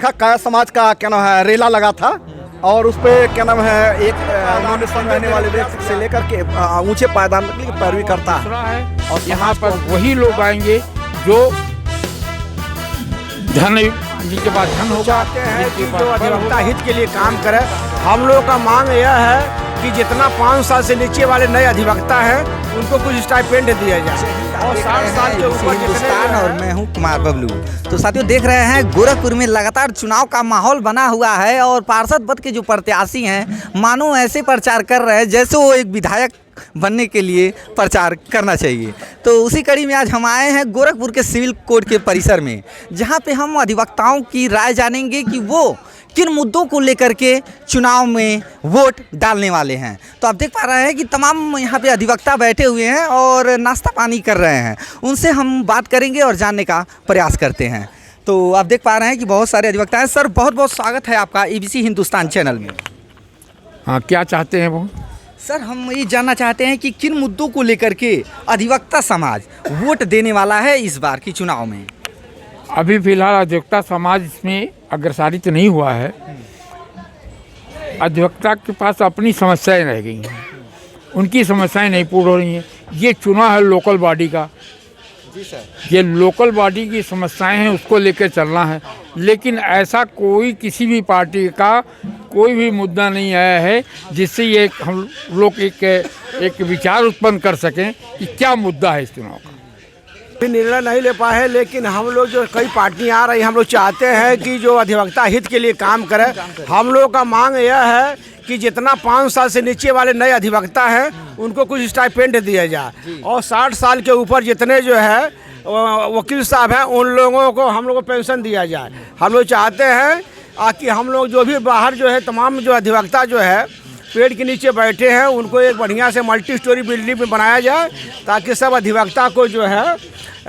काया समाज का क्या नाम है रेला लगा था और उस पे क्या नाम है एक नॉन रहने वाले व्यक्ति से लेकर के ऊंचे पायदान की पैरवी करता है। और यहाँ पर वही लोग आएंगे जो धन जिनके पास धन होगा, चाहते हैं कि जो अधिवक्ता हित के लिए काम करे। हम लोग का मांग यह है कि जितना 5 साल से नीचे वाले नए अधिवक्ता हैं उनको कुछ स्टाइपेंड दिया जाए और 60 साल के ऊपर हिंदुस्तान। और मैं हूं कुमार बबलू। तो साथियों देख रहे हैं गोरखपुर में लगातार चुनाव का माहौल बना हुआ है और पार्षद पद के जो प्रत्याशी हैं मानो ऐसे प्रचार कर रहे हैं जैसे वो एक विधायक बनने के लिए प्रचार करना चाहिए। तो उसी कड़ी में आज हम आए हैं गोरखपुर के सिविल कोर्ट के परिसर में, जहां पे हम अधिवक्ताओं की राय जानेंगे कि वो किन मुद्दों को लेकर के चुनाव में वोट डालने वाले हैं। तो आप देख पा रहे हैं कि तमाम यहाँ पे अधिवक्ता बैठे हुए हैं और नाश्ता पानी कर रहे हैं। उनसे हम बात करेंगे और जानने का प्रयास करते हैं। तो आप देख पा रहे हैं कि बहुत सारे अधिवक्ता हैं। सर बहुत बहुत स्वागत है आपका ABC हिंदुस्तान चैनल में। हाँ, क्या चाहते हैं वो? सर हम ये जानना चाहते हैं कि किन मुद्दों को लेकर के अधिवक्ता समाज वोट देने वाला है इस बार की चुनाव में। अभी फिलहाल अधिवक्ता समाज इसमें अग्रसर तो नहीं हुआ है। अधिवक्ता के पास अपनी समस्याएं रह गई हैं, उनकी समस्याएं नहीं पूर्ण हो रही हैं। ये चुनाव है लोकल बॉडी का। जी सर, ये लोकल बॉडी की समस्याएं हैं, उसको लेकर चलना है। लेकिन ऐसा कोई किसी भी पार्टी का कोई भी मुद्दा नहीं आया है जिससे ये हम लोग एक विचार उत्पन्न कर सकें कि क्या मुद्दा है इस चुनाव का। निर्णय नहीं ले पाए हैं, लेकिन हम लोग जो कई पार्टियां आ रही हैं हम लोग चाहते हैं कि जो अधिवक्ता हित के लिए काम करे। हम लोग का मांग यह है कि जितना 5 साल से नीचे वाले नए अधिवक्ता हैं उनको कुछ स्टाइपेंड दिया जाए और 60 साल के ऊपर जितने जो है वकील साहब हैं उन लोगों को हम लोग को पेंशन दिया जाए। हम लोग चाहते हैं कि हम लोग जो भी बाहर जो है तमाम जो अधिवक्ता जो है पेड़ के नीचे बैठे हैं उनको एक बढ़िया से मल्टी स्टोरी बिल्डिंग में बनाया जाए ताकि सब अधिवक्ता को जो है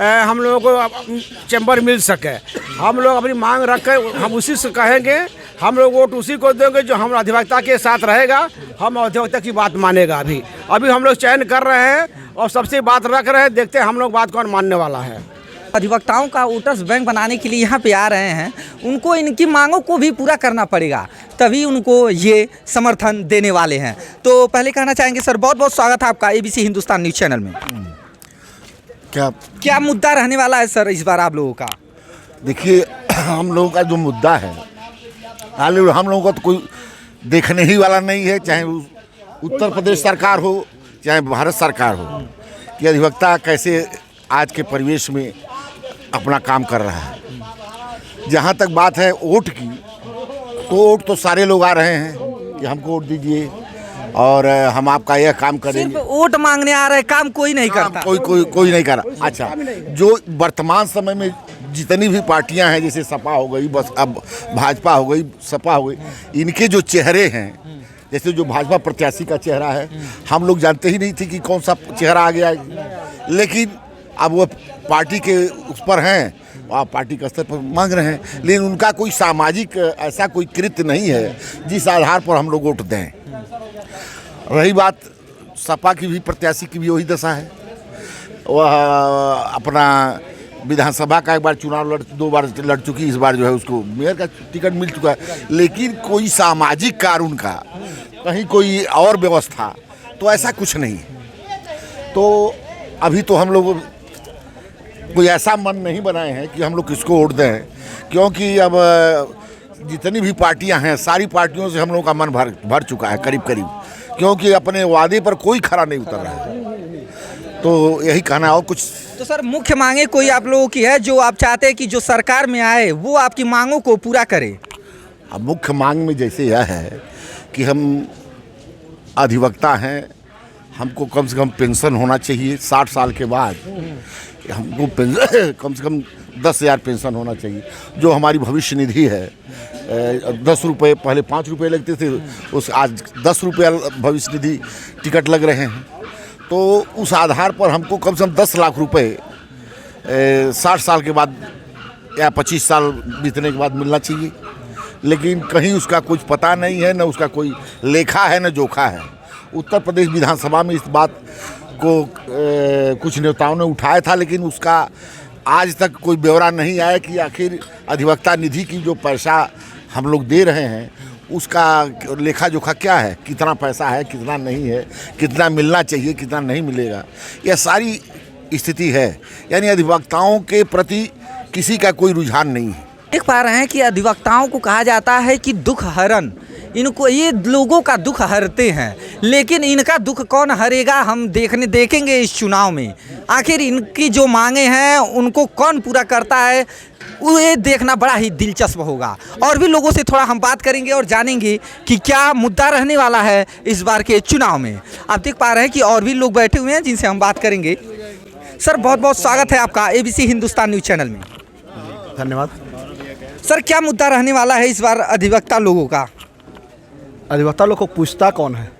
हम लोगों को चैम्बर मिल सके। हम लोग अपनी मांग रख कर हम उसी से कहेंगे, हम लोग वोट उसी को देंगे जो हम अधिवक्ता के साथ रहेगा, हम अधिवक्ता की बात मानेगा। अभी हम लोग चयन कर रहे हैं और सबसे बात रख रहे हैं, देखते हैं हम लोग बात कौन मानने वाला है। अधिवक्ताओं का वोटर्स बैंक बनाने के लिए यहाँ पे आ रहे हैं, उनको इनकी मांगों को भी पूरा करना पड़ेगा, तभी उनको ये समर्थन देने वाले हैं। तो पहले कहना चाहेंगे सर बहुत बहुत स्वागत है आपका ABC हिंदुस्तान न्यूज़ चैनल में। क्या मुद्दा रहने वाला है सर इस बार आप लोगों का? देखिए, हम लोगों का जो मुद्दा है हम लोगों का तो कोई देखने ही वाला नहीं है, चाहे उत्तर प्रदेश सरकार हो चाहे भारत सरकार हो, कि अधिवक्ता कैसे आज के परिवेश में अपना काम कर रहा है। जहाँ तक बात है वोट की, तो वोट तो सारे लोग आ रहे हैं कि हमको वोट दीजिए और हम आपका यह काम करेंगे। सिर्फ वोट मांगने आ रहे, काम कोई नहीं करता। कोई नहीं कर रहा। अच्छा, जो वर्तमान समय में जितनी भी पार्टियां हैं, जैसे सपा हो गई, बस अब भाजपा हो गई, सपा हो गई, इनके जो चेहरे हैं, जैसे जो भाजपा प्रत्याशी का चेहरा है, हम लोग जानते ही नहीं थे कि कौन सा चेहरा आ गया, लेकिन अब वो पार्टी के उस पर हैं, आप पार्टी के स्तर पर मांग रहे हैं, लेकिन उनका कोई सामाजिक ऐसा कोई कृत्य नहीं है जिस आधार पर हम लोग वोट दें। रही बात सपा की भी प्रत्याशी की भी वही दशा है। वह अपना विधानसभा का एक बार चुनाव 2 बार लड़ चुकी, इस बार जो है उसको मेयर का टिकट मिल चुका है, लेकिन कोई सामाजिक कार्य उनका कहीं कोई और व्यवस्था तो ऐसा कुछ नहीं है। तो अभी तो हम लोग कोई ऐसा मन नहीं बनाए हैं कि हम लोग किसको वोट दें, क्योंकि अब जितनी भी पार्टियां हैं सारी पार्टियों से हम लोगों का मन भर चुका है करीब, क्योंकि अपने वादे पर कोई खरा नहीं उतर रहा है। तो यही कहना है, और कुछ। तो सर मुख्य मांगे कोई आप लोगों की है जो आप चाहते हैं कि जो सरकार में आए वो आपकी मांगों को पूरा करे? अब मुख्य मांग में जैसे यह है कि हम अधिवक्ता हैं, हमको कम से कम पेंशन होना चाहिए 60 साल के बाद। हमको कम से कम 10,000 पेंशन होना चाहिए। जो हमारी भविष्य निधि है 10 रुपये, पहले 5 रुपये लगते थे, उस आज 10 रुपये भविष्य निधि टिकट लग रहे हैं। तो उस आधार पर हमको कम से कम 10 लाख रुपए 60 साल के बाद या 25 साल बीतने के बाद मिलना चाहिए, लेकिन कहीं उसका कुछ पता नहीं है, न उसका कोई लेखा है न जोखा है। उत्तर प्रदेश विधानसभा में इस बात को कुछ नेताओं ने उठाया था, लेकिन उसका आज तक कोई ब्यौरा नहीं आया कि आखिर अधिवक्ता निधि की जो पैसा हम लोग दे रहे हैं उसका लेखा जोखा क्या है, कितना पैसा है, कितना नहीं है, कितना मिलना चाहिए, कितना नहीं मिलेगा, यह सारी स्थिति है। यानी अधिवक्ताओं के प्रति किसी का कोई रुझान नहीं है। देख पा रहे हैं कि अधिवक्ताओं को कहा जाता है कि दुख हरण, इनको ये लोगों का दुख हरते हैं, लेकिन इनका दुख कौन हरेगा हम देखेंगे इस चुनाव में। आखिर इनकी जो मांगे हैं उनको कौन पूरा करता है ये देखना बड़ा ही दिलचस्प होगा। और भी लोगों से थोड़ा हम बात करेंगे और जानेंगे कि क्या मुद्दा रहने वाला है इस बार के चुनाव में। आप देख पा रहे हैं कि और भी लोग बैठे हुए हैं जिनसे हम बात करेंगे। सर बहुत बहुत स्वागत है आपका ABC हिंदुस्तान न्यूज़ चैनल में। धन्यवाद। सर क्या मुद्दा रहने वाला है इस बार अधिवक्ता लोगों का? अधिवक्ता लोग को पूछता कौन है,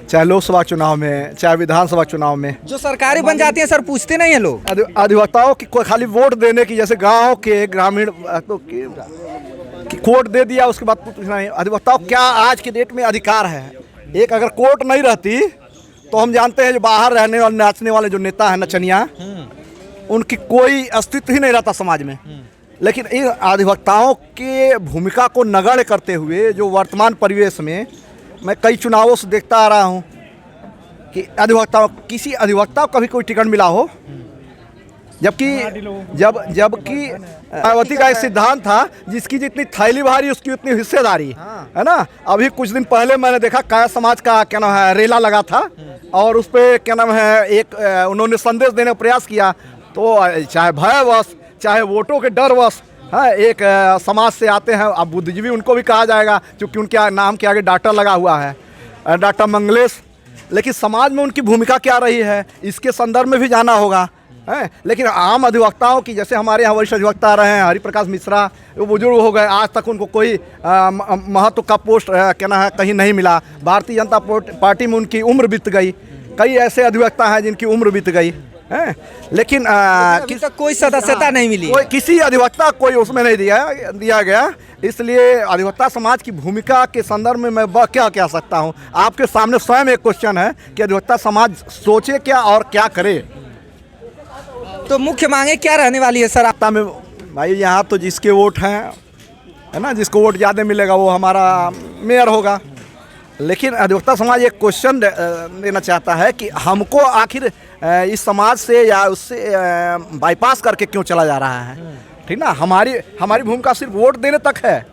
चाहे लोकसभा चुनाव में चाहे विधानसभा चुनाव में। जो सरकारें बन जाती हैं सर पूछते नहीं है लोग। अधिवक्ताओं की कोई खाली वोट देने की, जैसे गांव के ग्रामीण की कोर्ट दे दिया उसके बाद पूछना नहीं। अधिवक्ताओं क्या आज की डेट में अधिकार है। एक अगर कोर्ट नहीं रहती तो हम जानते हैं जो बाहर रहने वाले नाचने वाले जो नेता है नचनिया, उनकी कोई अस्तित्व ही नहीं रहता समाज में। लेकिन इन अधिवक्ताओं के भूमिका को नगण्य करते हुए जो वर्तमान परिवेश में मैं कई चुनावों से देखता आ रहा हूं कि किसी अधिवक्ता को कभी कोई टिकट मिला हो, जबकि मायावती का एक सिद्धांत था जिसकी जितनी थैली भारी उसकी उतनी हिस्सेदारी, है ना। अभी कुछ दिन पहले मैंने देखा कायस्थ समाज का क्या नाम है रेला लगा था और उस पर क्या नाम है एक उन्होंने संदेश देने का प्रयास किया। तो चाहे भयवश चाहे वोटों के डरवश एक समाज से आते हैं, अब बुद्धिजीवी उनको भी कहा जाएगा क्योंकि उनके नाम के आगे डॉक्टर लगा हुआ है, डॉक्टर मंगलेश। लेकिन समाज में उनकी भूमिका क्या रही है इसके संदर्भ में भी जाना होगा, है। लेकिन आम अधिवक्ताओं की, जैसे हमारे यहाँ वरिष्ठ अधिवक्ता रहे हैं हरिप्रकाश मिश्रा, वो बुजुर्ग हो गए, आज तक उनको कोई महत्व का पोस्ट कहना है कहीं नहीं मिला। भारतीय जनता पार्टी में उनकी उम्र बीत गई। कई ऐसे अधिवक्ता हैं जिनकी उम्र बीत गई है, लेकिन कोई सदस्यता नहीं मिली, कोई किसी अधिवक्ता कोई उसमें नहीं दिया गया। इसलिए अधिवक्ता समाज की भूमिका के संदर्भ में मैं क्या कह सकता हूं। आपके सामने स्वयं एक क्वेश्चन है कि अधिवक्ता समाज सोचे क्या और क्या करे। तो मुख्य मांगे क्या रहने वाली है सर आपका में? भाई यहाँ तो जिसके वोट हैं, है ना, जिसको वोट ज़्यादा मिलेगा वो हमारा मेयर होगा। लेकिन अधिवक्ता समाज एक क्वेश्चन देना चाहता है कि हमको आखिर इस समाज से या उससे बाईपास करके क्यों चला जा रहा है, ठीक ना। हमारी भूमिका सिर्फ वोट देने तक है,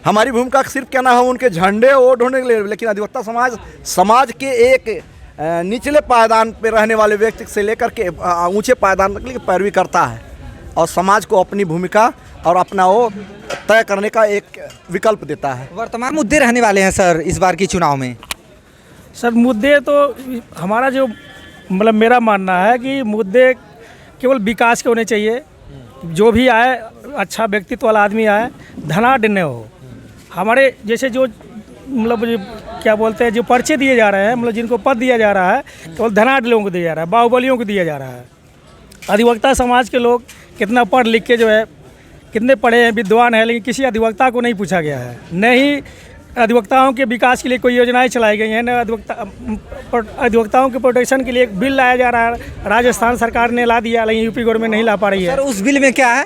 हमारी भूमिका सिर्फ क्या ना हो उनके झंडे वोट ढूंढने के लिए। लेकिन अधिवक्ता समाज के एक निचले पायदान पे रहने वाले व्यक्ति से लेकर के ऊंचे पायदान तक की पैरवी करता है और समाज को अपनी भूमिका और अपना वो तय करने का एक विकल्प देता है। वर्तमान मुद्दे रहने वाले हैं सर इस बार के चुनाव में? सर मुद्दे तो हमारा जो मतलब मेरा मानना है कि मुद्दे केवल विकास के होने चाहिए। जो भी आए अच्छा व्यक्तित्व वाला आदमी आए, धनाढ़ न हो। हमारे जैसे जो मतलब क्या बोलते हैं जो पर्चे दिए जा रहे हैं, मतलब जिनको पद दिया जा रहा है केवल धनाढ़ लोगों को दिया जा रहा है, बाहुबलियों को दिया जा रहा है। अधिवक्ता समाज के लोग कितना पढ़ लिख के जो है कितने पढ़े हैं, विद्वान हैं, लेकिन किसी अधिवक्ता को नहीं पूछा गया है। न ही अधिवक्ताओं के विकास के लिए कोई योजनाएं चलाई गई हैं, न अधिवक्ताओं के प्रोटेक्शन के लिए एक बिल लाया जा रहा है। राजस्थान सरकार ने ला दिया लेकिन यूपी गवर्नमेंट नहीं ला पा रही है। सर उस बिल में क्या है?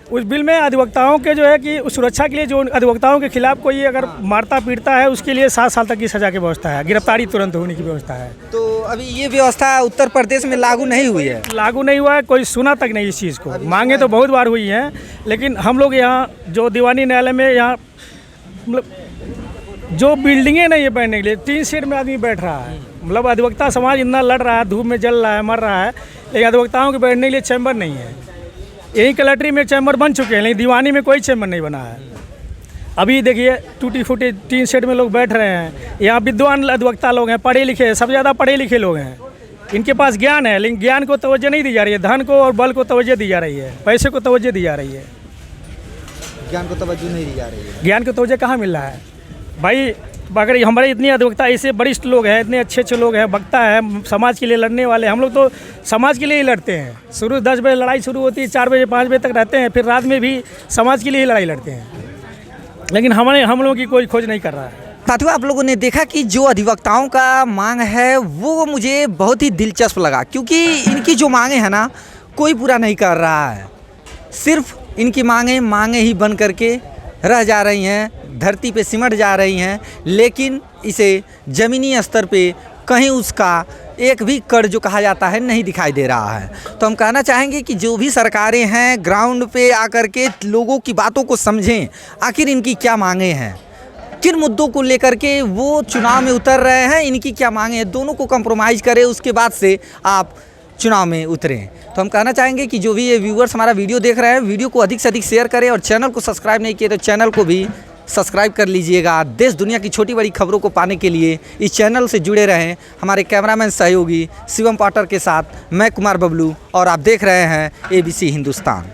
उस बिल में अधिवक्ताओं के जो है कि सुरक्षा के लिए जो अधिवक्ताओं के खिलाफ कोई अगर मारता पीटता है उसके लिए 7 साल तक की सज़ा की व्यवस्था है, गिरफ्तारी तुरंत होने की व्यवस्था है। तो अभी ये व्यवस्था उत्तर प्रदेश में लागू नहीं हुई है? लागू नहीं हुआ है, कोई सुना तक नहीं इस चीज़ को। मांगे तो बहुत बार हुई हैं, लेकिन हम लोग यहाँ जो दीवानी न्यायालय में यहाँ मतलब जो बिल्डिंगें नहीं है बैठने के लिए, 3 सीट में आदमी बैठ रहा है। मतलब अधिवक्ता समाज इतना लड़ रहा है, धूप में जल रहा है, मर रहा है, लेकिन अधिवक्ताओं के बैठने के लिए चैम्बर नहीं है। यही कलेक्ट्री में चैम्बर बन चुके हैं लेकिन दीवानी में कोई चैम्बर नहीं बना है। अभी देखिए टूटी फूटी 3 सेट में लोग बैठ रहे हैं। यहाँ विद्वान अधिवक्ता लोग हैं, पढ़े लिखे, सबसे ज़्यादा पढ़े लिखे लोग हैं। इनके पास ज्ञान है लेकिन ज्ञान को तवज्जो नहीं दी जा रही है, धन को और बल को तवज्जो दी जा रही है, पैसे को तवज्जो दी जा रही है। ज्ञान को तवज्जो नहीं दी जा रही है। ज्ञान को तवज्जो कहाँ मिल रहा है भाई? अगर हमारे इतने अधिवक्ता ऐसे वरिष्ठ लोग हैं, इतने अच्छे अच्छे लोग हैं, वक्ता हैं, समाज के लिए लड़ने वाले, हम लोग तो समाज के लिए ही लड़ते हैं। शुरू 10 बजे लड़ाई शुरू होती है, 4 बजे 5 बजे तक रहते हैं, फिर रात में भी समाज के लिए ही लड़ाई लड़ते हैं। लेकिन हम लोगों की कोई खोज नहीं कर रहा है। साथियों आप लोगों ने देखा कि जो अधिवक्ताओं का मांग है वो मुझे बहुत ही दिलचस्प लगा, क्योंकि इनकी जो मांगे हैं ना कोई पूरा नहीं कर रहा है। सिर्फ इनकी मांगे ही बन करके रह जा रही हैं, धरती पे सिमट जा रही हैं, लेकिन इसे ज़मीनी स्तर पे कहीं उसका एक भी कर जो कहा जाता है नहीं दिखाई दे रहा है। तो हम कहना चाहेंगे कि जो भी सरकारें हैं ग्राउंड पे आकर के लोगों की बातों को समझें, आखिर इनकी क्या मांगे हैं, किन मुद्दों को लेकर के वो चुनाव में उतर रहे हैं, इनकी क्या मांगे हैं, दोनों को कंप्रोमाइज़ करें, उसके बाद से आप चुनाव में उतरें। तो हम कहना चाहेंगे कि जो भी ये व्यूअर्स हमारा वीडियो देख रहे हैं, वीडियो को अधिक से अधिक शेयर करें और चैनल को सब्सक्राइब नहीं किए तो चैनल को भी सब्सक्राइब कर लीजिएगा। देश दुनिया की छोटी बड़ी खबरों को पाने के लिए इस चैनल से जुड़े रहें। हमारे कैमरामैन सहयोगी शिवम पाटर के साथ मैं कुमार बबलू और आप देख रहे हैं ABC हिंदुस्तान।